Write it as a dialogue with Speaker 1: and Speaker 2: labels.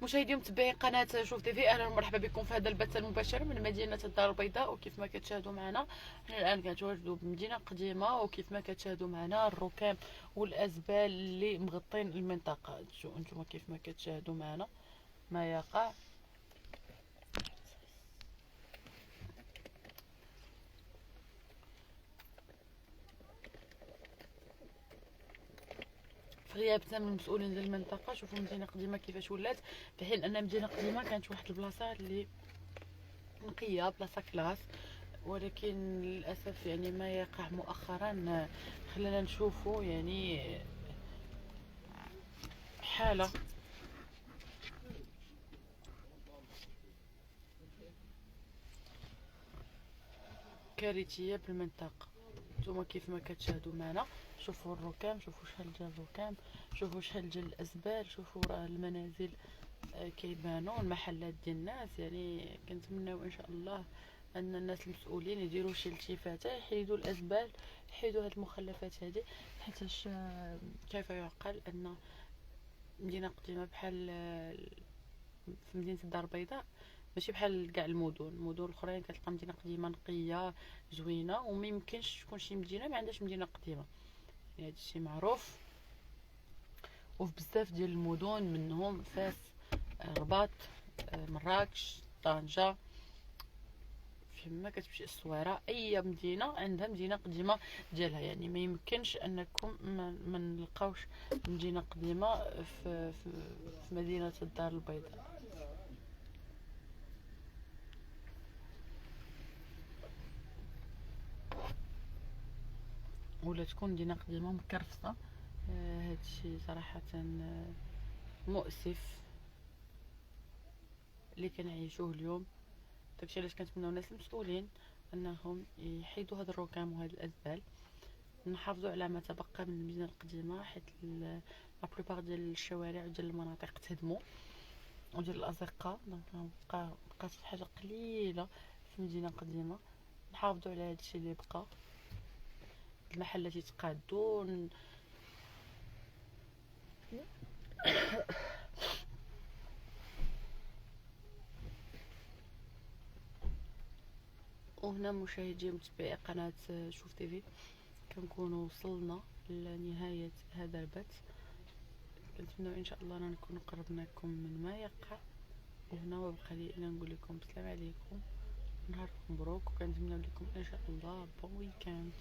Speaker 1: مشاهدي متابعين قناه شوف تيفي، اهلا ومرحبا بكم في هذا البث المباشر من مدينه الدار البيضاء. وكيف ما كتشاهدوا معنا حنا الان كنتواجدوا بمدينه قديمه، وكيف ما كتشاهدوا معنا الركام والازبال اللي مغطين المنطقه. انتم كيف ما كتشاهدوا معنا ما يقع. في غيابنا من المسؤولين ديال المنطقه، شوفوا مدينه قديمه كيفاش ولات، في حين ان مدينه قديمه كانت واحد البلاصه اللي نقيه، بلاصه كلاس. ولكن للاسف يعني ما يقع مؤخرا خلينا نشوفوا يعني حاله كارثيه بالمنطقه. نتوما كيف ما كتشاهدوا معنا، شوفوا الركام، شوفوا شحال ديال الركام، شوفوا شحال ديال الازبال، شوفوا راه المنازل كيبانوا، المحلات ديال الناس. يعني كنتمناو ان شاء الله ان الناس المسؤولين يديروا شي التفاته، يحيدوا الازبال، يحيدوا هاد المخلفات هذه. حيتاش كيف يعقل ان مدينه قديمه بحال في مدينه الدار البيضاء ماشي بحال كاع المدن الاخرين كتلقى مدينه قديمه نقيه زوينه، وما يمكنش تكون شي مدينه ما عندهاش مدينه قديمه. يعني هذا الشيء معروف، وفي بزاف ديال المدن منهم فاس، رباط، مراكش، طنجة، فيما كتمشي الصويرة، اي مدينة عندها مدينة قديمة ديالها. يعني ما يمكنش انكم ما نلقاوش مدينة قديمة في مدينة الدار البيضاء. ولا تكون مدينة قديمة مكرفسة. هادشي صراحة مؤسف اللي كنعيشوه اليوم. داكشي علاش كنتمناو الناس المسؤولين انهم يحيدوا هاد الركام وهاد الازبال، نحافظوا على ما تبقى من المدينه القديمه، حيت لا بلوبار ديال الشوارع وديال المناطق تهدموا وديال الازقه. دونك بقات حاجه قليله في مدينه قديمه. نحافظوا على هادشي اللي بقى، المحلات يتقادوا وهنا مشاهدي ومتابعي قناه شوف تيفي، كنكونوا وصلنا لنهايه هذا البث. كنتمنى ان شاء الله نكون قربنا لكم من ما يقع. وهنا وبقى لي الا نقول لكم السلام عليكم، نهاركم مبروك، وكنتمنى لكم ان شاء الله بون ويكاند.